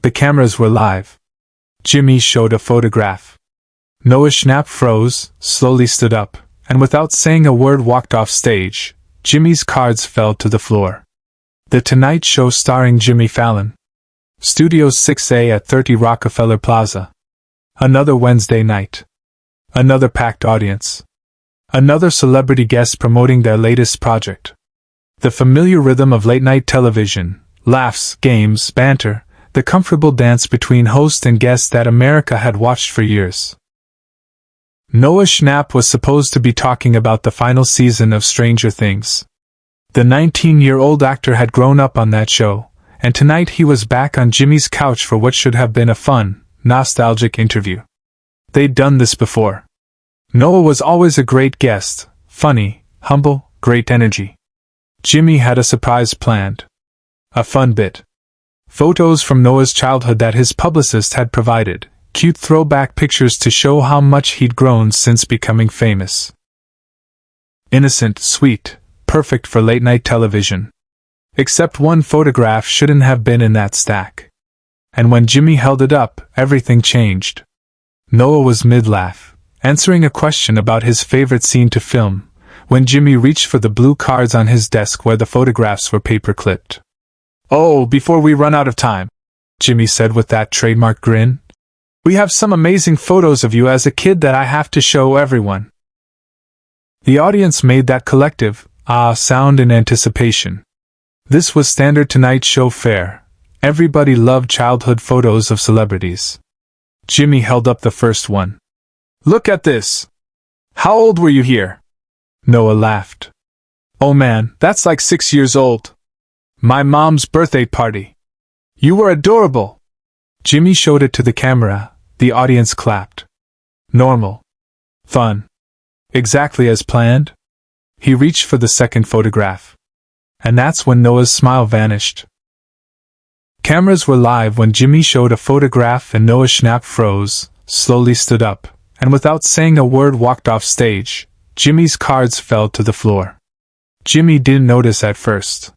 The cameras were live. Jimmy showed a photograph. Noah Schnapp froze, slowly stood up, and without saying a word walked off stage. Jimmy's cards fell to the floor. The Tonight Show starring Jimmy Fallon. Studios 6A at 30 Rockefeller Plaza. Another Wednesday night. Another packed audience. Another celebrity guest promoting their latest project. The familiar rhythm of late-night television, laughs, games, banter, the comfortable dance between host and guest that America had watched for years. Noah Schnapp was supposed to be talking about the final season of Stranger Things. The 19-year-old actor had grown up on that show, and tonight he was back on Jimmy's couch for what should have been a fun, nostalgic interview. They'd done this before. Noah was always a great guest, funny, humble, great energy. Jimmy had a surprise planned. A fun bit. Photos from Noah's childhood that his publicist had provided, cute throwback pictures to show how much he'd grown since becoming famous. Innocent, sweet, perfect for late-night television. Except one photograph shouldn't have been in that stack. And when Jimmy held it up, everything changed. Noah was mid-laugh, answering a question about his favorite scene to film, when Jimmy reached for the blue cards on his desk where the photographs were paper-clipped. "Oh, before we run out of time," Jimmy said with that trademark grin, "we have some amazing photos of you as a kid that I have to show everyone." The audience made that collective "ah" sound in anticipation. This was standard Tonight Show fare. Everybody loved childhood photos of celebrities. Jimmy held up the first one. "Look at this! How old were you here?" Noah laughed. "Oh man, that's like 6 years old. My mom's birthday party. You were adorable." Jimmy showed it to the camera. The audience clapped. Normal. Fun. Exactly as planned. He reached for the second photograph. And that's when Noah's smile vanished. Cameras were live when Jimmy showed a photograph and Noah Schnapp froze, slowly stood up, and without saying a word walked off stage. Jimmy's cards fell to the floor. Jimmy didn't notice at first.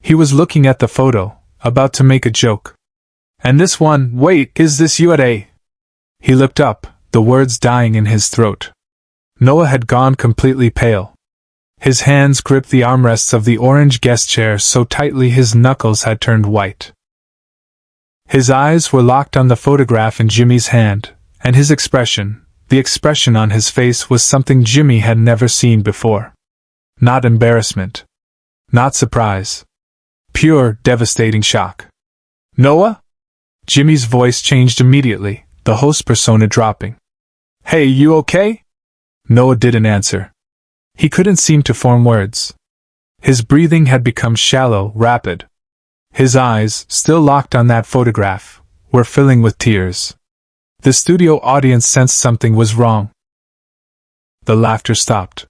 He was looking at the photo, about to make a joke. "And this one, wait, is this you at A?" He looked up, the words dying in his throat. Noah had gone completely pale. His hands gripped the armrests of the orange guest chair so tightly his knuckles had turned white. His eyes were locked on the photograph in Jimmy's hand, and his expression, the expression on his face, was something Jimmy had never seen before. Not embarrassment. Not surprise. Pure, devastating shock. "Noah?" Jimmy's voice changed immediately, the host persona dropping. "Hey, you okay?" Noah didn't answer. He couldn't seem to form words. His breathing had become shallow, rapid. His eyes, still locked on that photograph, were filling with tears. The studio audience sensed something was wrong. The laughter stopped.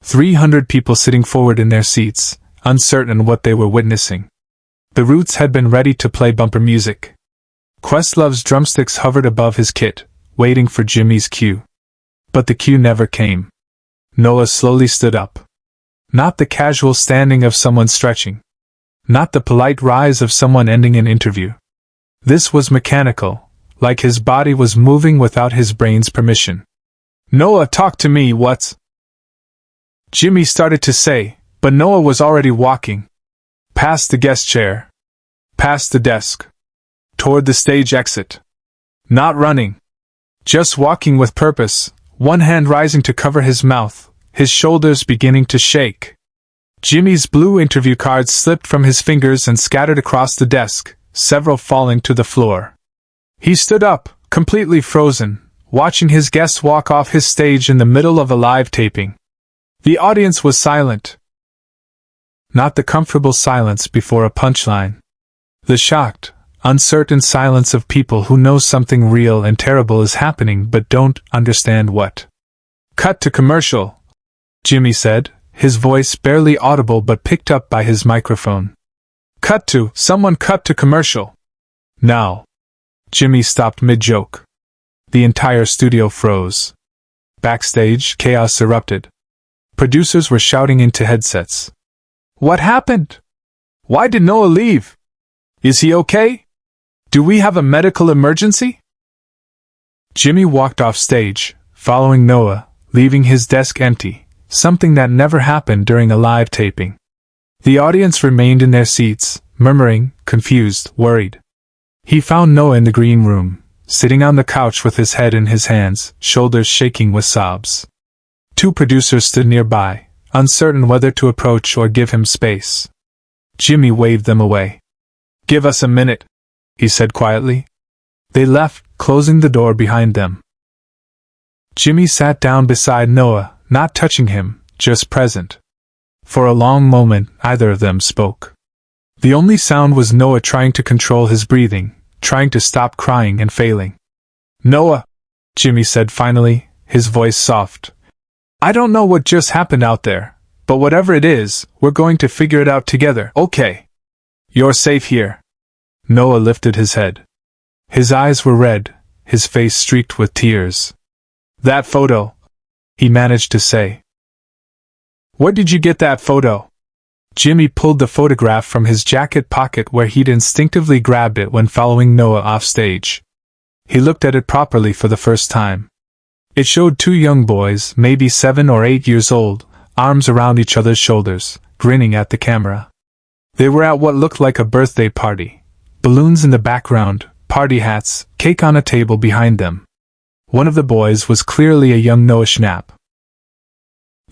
300 people sitting forward in their seats, uncertain what they were witnessing. The Roots had been ready to play bumper music. Questlove's drumsticks hovered above his kit, waiting for Jimmy's cue. But the cue never came. Noah slowly stood up. Not the casual standing of someone stretching. Not the polite rise of someone ending an interview. This was mechanical, like his body was moving without his brain's permission. "Noah, talk to me, what's—" Jimmy started to say, but Noah was already walking. Past the guest chair. Past the desk. Toward the stage exit. Not running. Just walking with purpose, one hand rising to cover his mouth, his shoulders beginning to shake. Jimmy's blue interview cards slipped from his fingers and scattered across the desk, several falling to the floor. He stood up, completely frozen, watching his guests walk off his stage in the middle of a live taping. The audience was silent. Not the comfortable silence before a punchline. The shocked, uncertain silence of people who know something real and terrible is happening but don't understand what. "Cut to commercial," Jimmy said, his voice barely audible but picked up by his microphone. Someone cut to commercial. Now." Jimmy stopped mid-joke. The entire studio froze. Backstage, chaos erupted. Producers were shouting into headsets. "What happened? Why did Noah leave? Is he okay?" Do we have a medical emergency? Jimmy walked off stage, following Noah, leaving his desk empty, something that never happened during a live taping. The audience remained in their seats, murmuring, confused, worried. He found Noah in the green room, sitting on the couch with his head in his hands, shoulders shaking with sobs. Two producers stood nearby, uncertain whether to approach or give him space. Jimmy waved them away. "Give us a minute," he said quietly. They left, closing the door behind them. Jimmy sat down beside Noah, not touching him, just present. For a long moment, neither of them spoke. The only sound was Noah trying to control his breathing, trying to stop crying and failing. "Noah," Jimmy said finally, his voice soft. "I don't know what just happened out there, but whatever it is, we're going to figure it out together, okay? You're safe here." Noah lifted his head. His eyes were red, his face streaked with tears. "That photo," he managed to say. "Where did you get that photo?" Jimmy pulled the photograph from his jacket pocket where he'd instinctively grabbed it when following Noah off stage. He looked at it properly for the first time. It showed two young boys, maybe 7 or 8 years old, arms around each other's shoulders, grinning at the camera. They were at what looked like a birthday party. Balloons in the background, party hats, cake on a table behind them. One of the boys was clearly a young Noah Schnapp.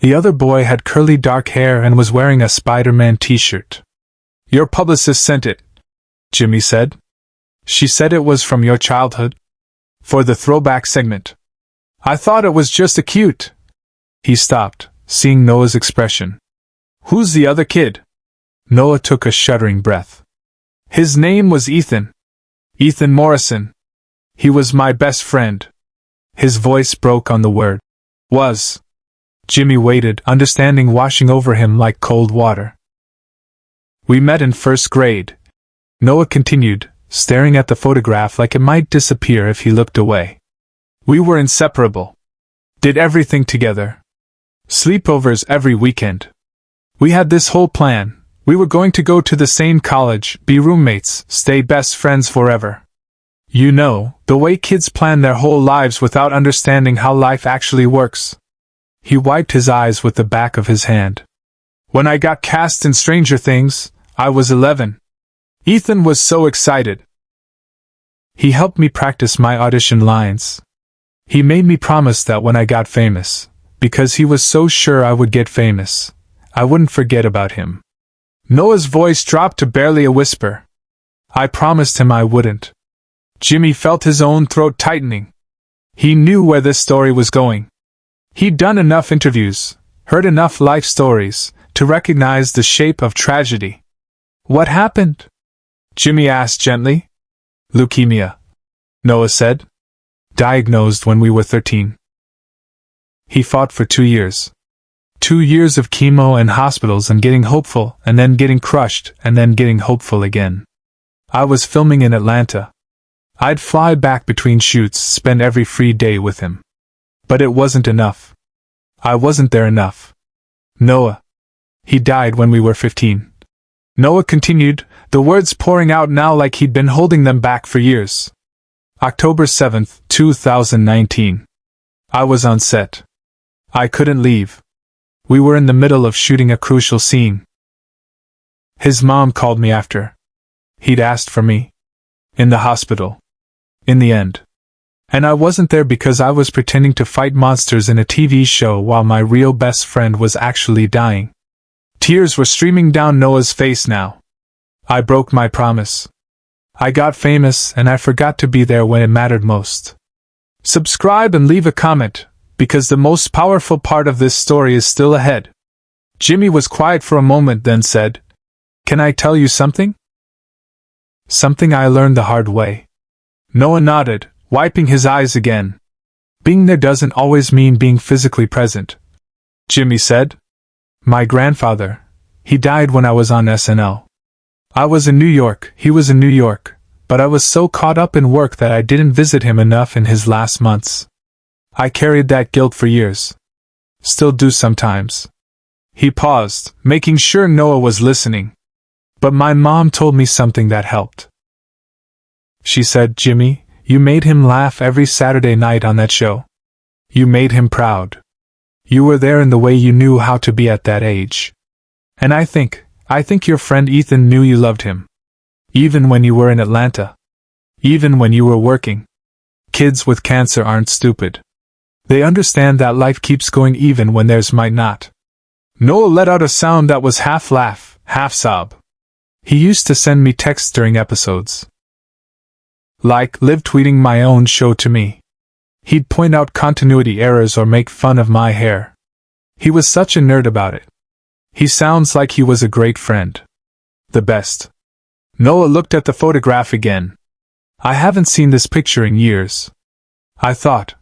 The other boy had curly dark hair and was wearing a Spider-Man t-shirt. "Your publicist sent it," Jimmy said. "She said it was from your childhood? For the throwback segment. I thought it was just a cute." He stopped, seeing Noah's expression. "Who's the other kid?" Noah took a shuddering breath. "His name was Ethan. Ethan Morrison. He was my best friend." His voice broke on the word "was." Jimmy waited, understanding washing over him like cold water. "We met in first grade," Noah continued, staring at the photograph like it might disappear if he looked away. "We were inseparable. Did everything together. Sleepovers every weekend. We had this whole plan. We were going to go to the same college, be roommates, stay best friends forever. You know, the way kids plan their whole lives without understanding how life actually works." He wiped his eyes with the back of his hand. "When I got cast in Stranger Things, I was 11. Ethan was so excited. He helped me practice my audition lines. He made me promise that when I got famous, because he was so sure I would get famous, I wouldn't forget about him." Noah's voice dropped to barely a whisper. "I promised him I wouldn't." Jimmy felt his own throat tightening. He knew where this story was going. He'd done enough interviews, heard enough life stories, to recognize the shape of tragedy. "What happened?" Jimmy asked gently. "Leukemia," Noah said. "Diagnosed when we were 13. He fought for 2 years. 2 years of chemo and hospitals and getting hopeful, and then getting crushed, and then getting hopeful again. I was filming in Atlanta. I'd fly back between shoots, spend every free day with him. But it wasn't enough. I wasn't there enough. Noah. He died when we were 15. Noah continued, the words pouring out now like he'd been holding them back for years. October 7th, 2019. I was on set. I couldn't leave. We were in the middle of shooting a crucial scene. His mom called me after. He'd asked for me. In the hospital. In the end. And I wasn't there because I was pretending to fight monsters in a TV show while my real best friend was actually dying. Tears were streaming down Noah's face now. I broke my promise. I got famous and I forgot to be there when it mattered most. Subscribe and leave a comment, because the most powerful part of this story is still ahead. Jimmy was quiet for a moment, then said, "Can I tell you something? Something I learned the hard way." Noah nodded, wiping his eyes again. "Being there doesn't always mean being physically present," Jimmy said. "My grandfather, he died when I was on SNL. I was in New York, he was in New York, but I was so caught up in work that I didn't visit him enough in his last months. I carried that guilt for years. Still do sometimes." He paused, making sure Noah was listening. "But my mom told me something that helped. She said, "Jimmy, you made him laugh every Saturday night on that show. You made him proud. You were there in the way you knew how to be at that age. And I think your friend Ethan knew you loved him. Even when you were in Atlanta. Even when you were working. Kids with cancer aren't stupid. They understand that life keeps going even when theirs might not." Noah let out a sound that was half laugh, half sob. He used to send me texts during episodes. Like live tweeting my own show to me. He'd point out continuity errors or make fun of my hair. He was such a nerd about it. He sounds like he was a great friend. The best. Noah looked at the photograph again. "I haven't seen this picture in years. I thought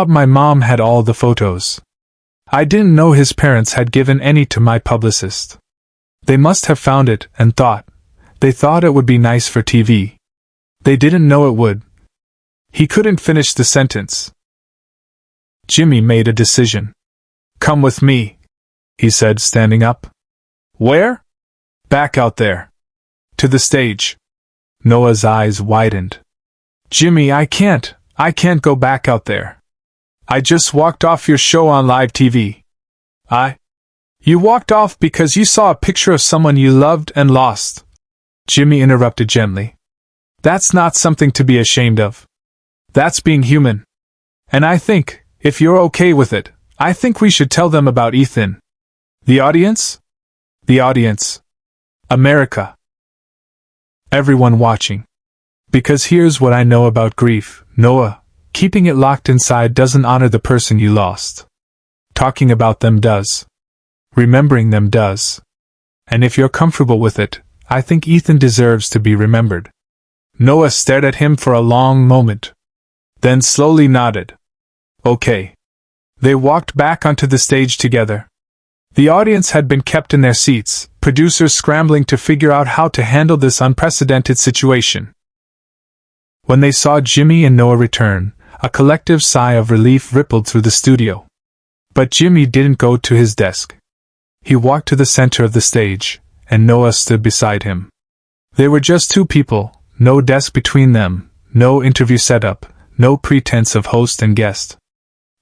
my mom had all the photos. I didn't know his parents had given any to my publicist. They must have found it and they thought it would be nice for TV. They didn't know it would." He couldn't finish the sentence. Jimmy made a decision. "Come with me," he said, standing up. "Where?" "Back out there. To the stage." Noah's eyes widened. "Jimmy, I can't go back out there. I just walked off your show on live TV." You walked off because you saw a picture of someone you loved and lost," Jimmy interrupted gently. "That's not something to be ashamed of. That's being human. And I think, if you're okay with it, I think we should tell them about Ethan." "The audience?" "The audience. America. Everyone watching. Because here's what I know about grief, Noah. Keeping it locked inside doesn't honor the person you lost. Talking about them does. Remembering them does. And if you're comfortable with it, I think Ethan deserves to be remembered." Noah stared at him for a long moment. Then slowly nodded. "Okay." They walked back onto the stage together. The audience had been kept in their seats, producers scrambling to figure out how to handle this unprecedented situation. When they saw Jimmy and Noah return, a collective sigh of relief rippled through the studio. But Jimmy didn't go to his desk. He walked to the center of the stage, and Noah stood beside him. They were just two people, no desk between them, no interview setup, no pretense of host and guest.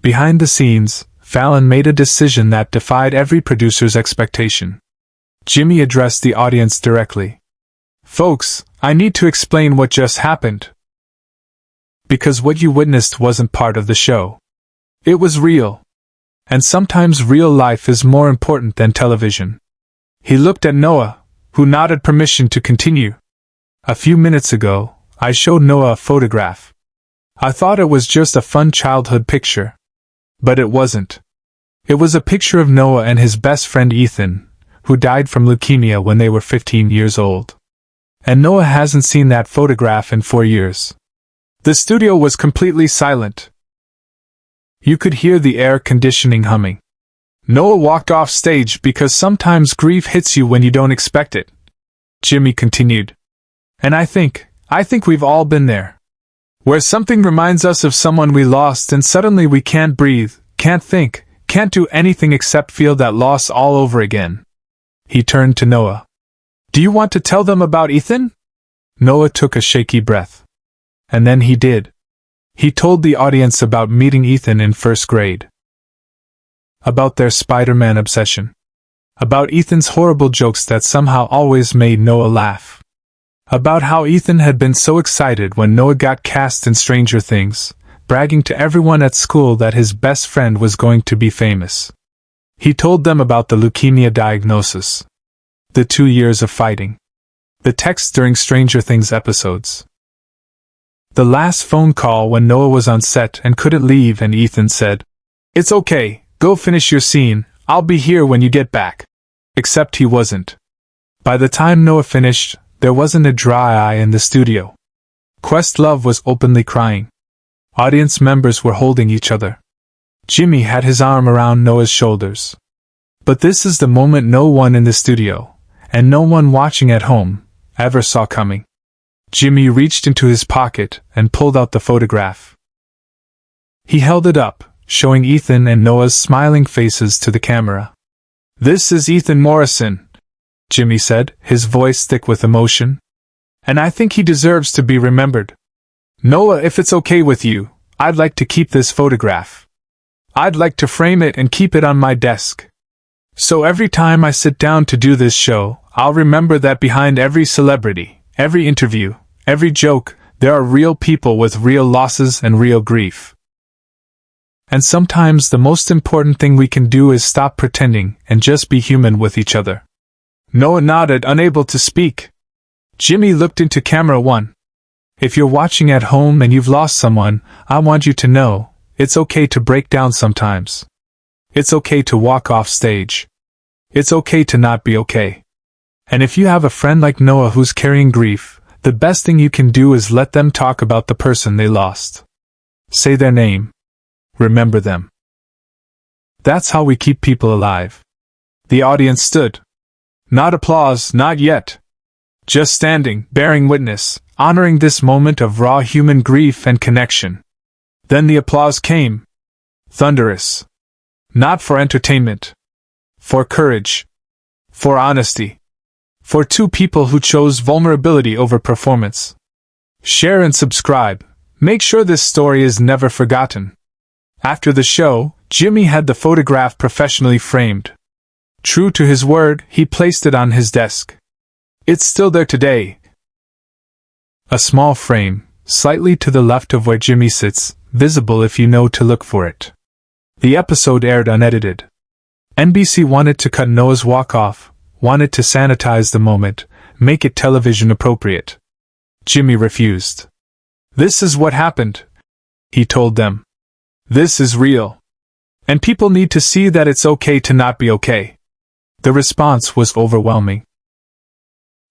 Behind the scenes, Fallon made a decision that defied every producer's expectation. Jimmy addressed the audience directly. "Folks, I need to explain what just happened. Because what you witnessed wasn't part of the show. It was real. And sometimes real life is more important than television." He looked at Noah, who nodded permission to continue. "A few minutes ago, I showed Noah a photograph. I thought it was just a fun childhood picture. But it wasn't. It was a picture of Noah and his best friend Ethan, who died from leukemia when they were 15 years old. And Noah hasn't seen that photograph in 4 years." The studio was completely silent. You could hear the air conditioning humming. Noah walked off stage because sometimes grief hits you when you don't expect it. Jimmy continued. "And I think we've all been there. Where something reminds us of someone we lost and suddenly we can't breathe, can't think, can't do anything except feel that loss all over again." He turned to Noah. "Do you want to tell them about Ethan?" Noah took a shaky breath. And then he did. He told the audience about meeting Ethan in first grade. About their Spider-Man obsession. About Ethan's horrible jokes that somehow always made Noah laugh. About how Ethan had been so excited when Noah got cast in Stranger Things, bragging to everyone at school that his best friend was going to be famous. He told them about the leukemia diagnosis. The 2 years of fighting. The texts during Stranger Things episodes. The last phone call when Noah was on set and couldn't leave and Ethan said, "It's okay, go finish your scene, I'll be here when you get back." Except he wasn't. By the time Noah finished, there wasn't a dry eye in the studio. Questlove was openly crying. Audience members were holding each other. Jimmy had his arm around Noah's shoulders. But this is the moment no one in the studio, and no one watching at home, ever saw coming. Jimmy reached into his pocket and pulled out the photograph. He held it up, showing Ethan and Noah's smiling faces to the camera. "This is Ethan Morrison," Jimmy said, his voice thick with emotion. And I think he deserves to be remembered. Noah, if it's okay with you, I'd like to keep this photograph. I'd like to frame it and keep it on my desk. So every time I sit down to do this show, I'll remember that behind every celebrity, every interview, every joke, there are real people with real losses and real grief. And sometimes the most important thing we can do is stop pretending and just be human with each other. Noah nodded, unable to speak. Jimmy looked into camera one. If you're watching at home and you've lost someone, I want you to know, it's okay to break down sometimes. It's okay to walk off stage. It's okay to not be okay. And if you have a friend like Noah who's carrying grief, the best thing you can do is let them talk about the person they lost. Say their name. Remember them. That's how we keep people alive. The audience stood. Not applause, not yet. Just standing, bearing witness, honoring this moment of raw human grief and connection. Then the applause came. Thunderous. Not for entertainment. For courage. For honesty. For two people who chose vulnerability over performance. Share and subscribe. Make sure this story is never forgotten. After the show, Jimmy had the photograph professionally framed. True to his word, he placed it on his desk. It's still there today. A small frame, slightly to the left of where Jimmy sits, visible if you know to look for it. The episode aired unedited. NBC wanted to cut Noah's walk-off, wanted to sanitize the moment, make it television appropriate. Jimmy refused. This is what happened, he told them. This is real. And people need to see that it's okay to not be okay. The response was overwhelming.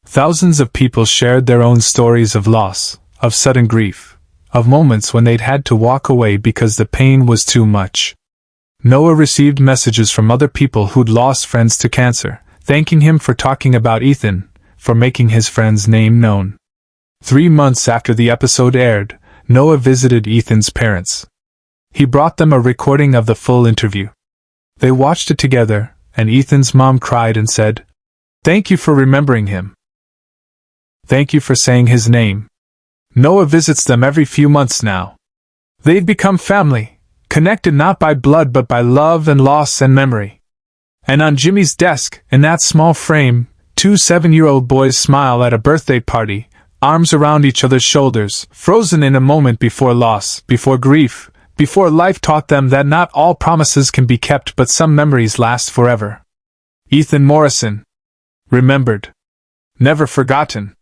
Thousands of people shared their own stories of loss, of sudden grief, of moments when they'd had to walk away because the pain was too much. Noah received messages from other people who'd lost friends to cancer, thanking him for talking about Ethan, for making his friend's name known. 3 months after the episode aired, Noah visited Ethan's parents. He brought them a recording of the full interview. They watched it together, and Ethan's mom cried and said, "Thank you for remembering him. Thank you for saying his name." Noah visits them every few months now. They've become family, connected not by blood but by love and loss and memory. And on Jimmy's desk, in that small frame, 2 7-year-old boys smile at a birthday party, arms around each other's shoulders, frozen in a moment before loss, before grief, before life taught them that not all promises can be kept but some memories last forever. Ethan Morrison. Remembered. Never forgotten.